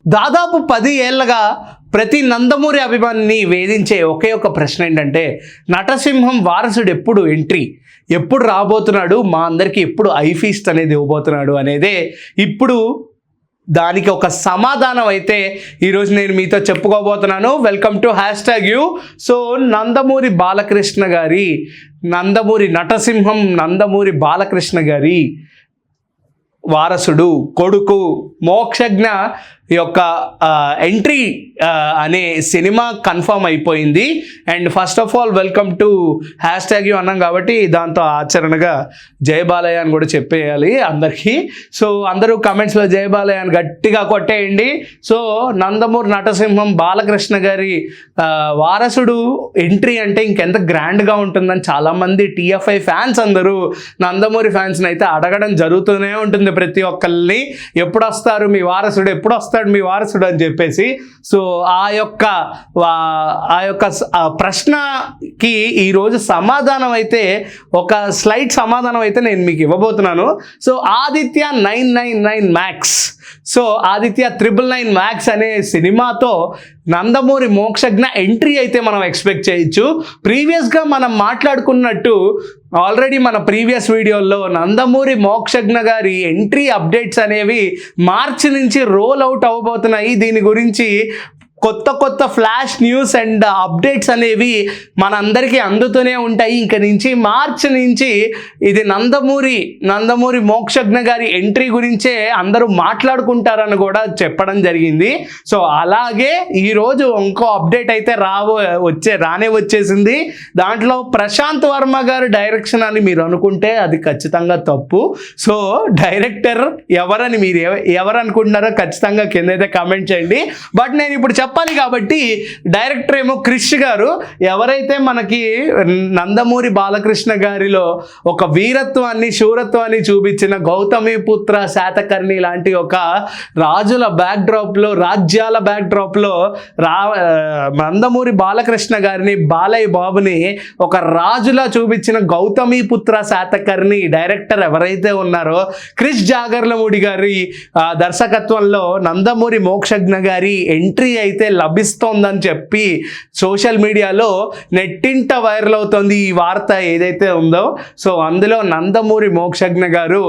దాదాపు 10 ఏళ్లుగా ప్రతి నందమూరి అభిమానిని వేధించే ఒకే ఒక ప్రశ్న ఏంటంటే నటసింహం వారసుడు ఎప్పుడు ఎంట్రీ, ఎప్పుడు రాబోతున్నాడు, మా అందరికీ ఎప్పుడు ఐఫీస్ట్ అనేది ఇవ్వబోతున్నాడు అనేదే ఇప్పుడు దానికి ఒక సమాధానం అయితే ఈరోజు నేను మీతో చెప్పుకోబోతున్నాను. వెల్కమ్ టు #యూ. సో నందమూరి బాలకృష్ణ గారి నటసింహం నందమూరి బాలకృష్ణ గారి వారసుడు కొడుకు మోక్షజ్ఞ యొక్క ఎంట్రీ అనే సినిమా కన్ఫర్మ్ అయిపోయింది. And first of all welcome to #you అన్నాం కాబట్టి దాంతో ఆచరణగా జై బాలయ్య అని కూడా చెప్పేయాలి అందరికీ. సో అందరూ కమెంట్స్లో జై బాలయ్య అని గట్టిగా కొట్టేయండి. సో నందమూరి నటసింహం బాలకృష్ణ గారి వారసుడు ఎంట్రీ అంటే ఇంకెంత గ్రాండ్గా ఉంటుందని చాలామంది TFI ఫ్యాన్స్ అందరూ నందమూరి ఫ్యాన్స్ని అయితే అడగడం జరుగుతూనే ఉంటుంది ప్రతి ఒక్కరిని. ఎప్పుడు వస్తారు మీ వారసుడు, ఎప్పుడు వస్తాడు మీ వారసుడు అని చెప్పేసి. సో ఆ యొక్క ప్రశ్నకి ఈరోజు సమాధానం అయితే ఒక స్లైడ్ సమాధానం అయితే నేను మీకు ఇవ్వబోతున్నాను. So Aditya 999 max, so Aditya 999 max అనే సినిమాతో నందమూరి మోక్షజ్ఞ ఎంట్రీ అయితే మనం ఎక్స్పెక్ట్ చేయొచ్చు. ప్రీవియస్గా మనం మాట్లాడుకున్నట్టు ఆల్రెడీ మన ప్రీవియస్ వీడియోల్లో నందమూరి మోక్షజ్ఞ గారి ఎంట్రీ అప్డేట్స్ అనేవి మార్చి నుంచి రోల్ అవుట్ అవ్వబోతున్నాయి. దీని గురించి కొత్త ఫ్లాష్ న్యూస్ అండ్ అప్డేట్స్ అనేవి మనందరికీ అందుతూనే ఉంటాయి. ఇంక నుంచి మార్చి నుంచి ఇది నందమూరి మోక్షజ్ఞ గారి ఎంట్రీ గురించే అందరూ మాట్లాడుకుంటారని కూడా చెప్పడం జరిగింది. సో అలాగే ఈరోజు ఇంకో అప్డేట్ అయితే వచ్చేసింది. దాంట్లో ప్రశాంత్ వర్మ గారు డైరెక్షన్ అని మీరు అనుకుంటే అది ఖచ్చితంగా తప్పు. సో డైరెక్టర్ ఎవరని మీరు ఎవరు అనుకుంటున్నారో ఖచ్చితంగా కిందైతే కామెంట్ చేయండి. బట్ నేను ఇప్పుడు చెప్పాలి కాబట్టి డైరెక్టర్ ఏమో క్రిష్ గారు. ఎవరైతే మనకి నందమూరి బాలకృష్ణ గారిలో ఒక వీరత్వాన్ని శూరత్వాన్ని చూపించిన గౌతమిపుత్ర శాతకర్ణి లాంటి ఒక రాజుల రాజ్యాల బ్యాక్డ్రాప్లో నందమూరి బాలకృష్ణ గారిని బాలయ్య బాబుని ఒక రాజులా చూపించిన గౌతమిపుత్ర శాతకర్ణి డైరెక్టర్ ఎవరైతే ఉన్నారో క్రిష్ జాగర్లమూడి గారి దర్శకత్వంలో నందమూరి మోక్షజ్ఞ గారి ఎంట్రీ అయితే లభిస్తోందని చెప్పి సోషల్ మీడియాలో నెట్టింట వైరల్ అవుతుంది ఈ వార్త ఏదైతే ఉందో. సో అందులో నందమూరి మోక్షజ్ఞ గారు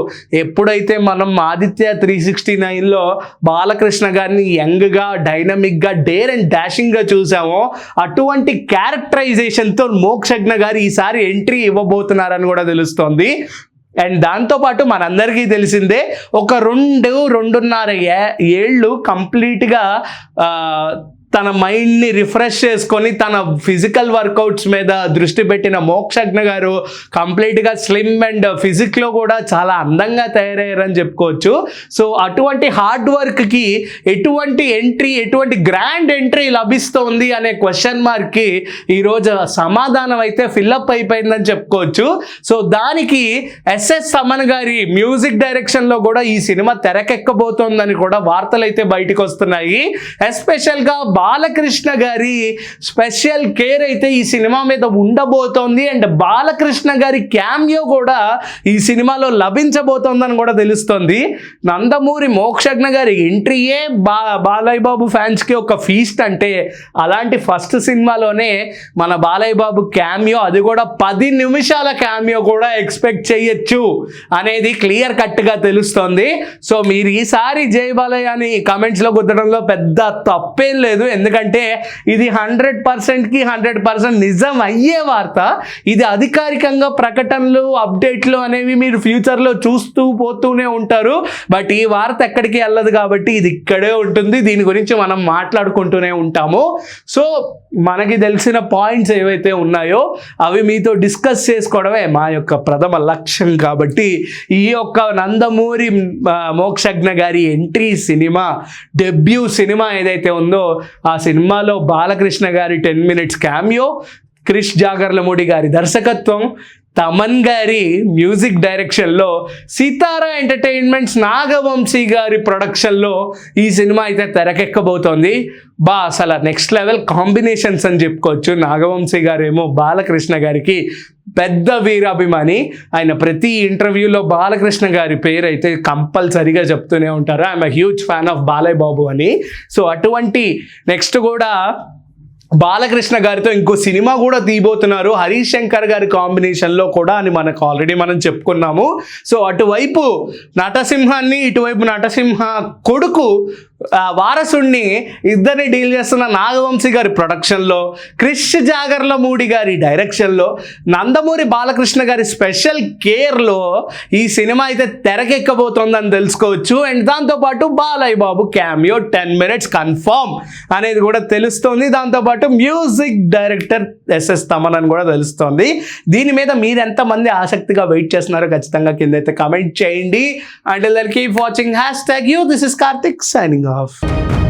ఎప్పుడైతే మనం ఆదిత్య 369లో బాలకృష్ణ గారిని యంగ్గా డైనమిక్గా డేర్ అండ్ డాషింగ్గా చూసామో అటువంటి క్యారెక్టరైజేషన్తో మోక్షజ్ఞ గారు ఈసారి ఎంట్రీ ఇవ్వబోతున్నారని కూడా తెలుస్తోంది. అండ్ దాంతోపాటు మనందరికీ తెలిసిందే ఒక 2.5 ఏళ్ళు కంప్లీట్గా తన మైండ్ని రిఫ్రెష్ చేసుకొని తన ఫిజికల్ వర్కౌట్స్ మీద దృష్టి పెట్టిన మోక్షజ్ఞ గారు కంప్లీట్గా స్లిమ్ అండ్ ఫిజిక్లో కూడా చాలా అందంగా తయారయ్యారని చెప్పుకోవచ్చు. సో అటువంటి హార్డ్ వర్క్కి ఎటువంటి గ్రాండ్ ఎంట్రీ లభిస్తోంది అనే క్వశ్చన్ మార్క్కి ఈరోజు సమాధానం అయితే ఫిల్అప్ అయిపోయిందని చెప్పుకోవచ్చు. సో దానికి SS తమన్ గారి మ్యూజిక్ డైరెక్షన్లో కూడా ఈ సినిమా తెరకెక్కబోతోందని కూడా వార్తలు అయితే బయటకు వస్తున్నాయి. ఎస్పెషల్గా బాలకృష్ణ గారి స్పెషల్ కేర్ అయితే ఈ సినిమా మీద ఉండబోతోంది. అండ్ బాలకృష్ణ గారి క్యామియో కూడా ఈ సినిమాలో లభించబోతోందని కూడా తెలుస్తోంది. నందమూరి మోక్షజ్ఞ గారి ఎంట్రీయే బాలయ్య బాబు ఫ్యాన్స్కి ఒక ఫీస్ట్ అంటే అలాంటి ఫస్ట్ సినిమాలోనే మన బాలయ్య బాబు క్యామియో, అది కూడా 10 నిమిషాల క్యామియో కూడా ఎక్స్పెక్ట్ చేయొచ్చు అనేది క్లియర్ కట్గా తెలుస్తోంది. సో మీరు ఈసారి జై బాలయ్య అని కమెంట్స్లో గుద్దడంలో పెద్ద తప్పేం లేదు. ఎందుకంటే ఇది 100%కి 100% నిజం అయ్యే వార్త. ఇది అధికారికంగా ప్రకటనలు అప్డేట్లు అనేవి మీరు ఫ్యూచర్లో చూస్తూ పోతూనే ఉంటారు. బట్ ఈ వార్త ఎక్కడికి వెళ్ళదు కాబట్టి ఇది ఇక్కడే ఉంటుంది. దీని గురించి మనం మాట్లాడుకుంటూనే ఉంటాము. సో మనకి తెలిసిన పాయింట్స్ ఏవైతే ఉన్నాయో అవి మీతో డిస్కస్ చేసుకోవడమే మా యొక్క ప్రథమ లక్ష్యం. కాబట్టి ఈ యొక్క నందమూరి మోక్షజ్ఞ గారి ఎంట్రీ సినిమా, డెబ్యూ సినిమా ఏదైతే ఉందో ఆ సినిమాలో బాలకృష్ణ గారి 10 minutes క్యామియో, క్రిష్ జాగర్లమూడి గారి దర్శకత్వం, తమన్ గారి మ్యూజిక్ డైరెక్షన్లో, సితారా ఎంటర్టైన్మెంట్స్ నాగవంశీ గారి ప్రొడక్షన్లో ఈ సినిమా అయితే తెరకెక్కబోతోంది. అసలు నెక్స్ట్ లెవెల్ కాంబినేషన్స్ అని చెప్పుకోవచ్చు. నాగవంశీ గారేమో బాలకృష్ణ గారికి పెద్ద వీరాభిమాని. ఆయన ప్రతి ఇంటర్వ్యూలో బాలకృష్ణ గారి పేరు అయితే కంపల్సరీగా చెప్తూనే ఉంటారు. I'm huge fan of Balayya Babu అని. సో అటువంటి నెక్స్ట్ కూడా బాలకృష్ణ గారితో ఇంకో సినిమా కూడా తీయబోతున్నారు హరీష్ శంకర్ గారి కాంబినేషన్లో కూడా అని మనకు ఆల్రెడీ మనం చెప్పుకున్నాము. సో అటువైపు నటసింహాన్ని, ఇటువైపు నటసింహ కొడుకు వారసుడిని ఇద్దరిని డీల్ చేస్తున్న నాగవంశీ గారి ప్రొడక్షన్లో, క్రిష్ జాగర్లమూడి గారి డైరెక్షన్లో, నందమూరి బాలకృష్ణ గారి స్పెషల్ కేర్లో ఈ సినిమా అయితే తెరకెక్కబోతోందని తెలుసుకోవచ్చు. అండ్ దాంతోపాటు Balayya Babu cameo 10 minutes confirm అనేది కూడా తెలుస్తోంది. దాంతోపాటు మ్యూజిక్ డైరెక్టర్ ఎస్ఎస్ తమన్ అని కూడా తెలుస్తోంది. దీని మీద మీరు ఎంతమంది ఆసక్తిగా వెయిట్ చేస్తున్నారో ఖచ్చితంగా కింద అయితే కమెంట్ చేయండి. And keep watching #you. This is Karthik signing off.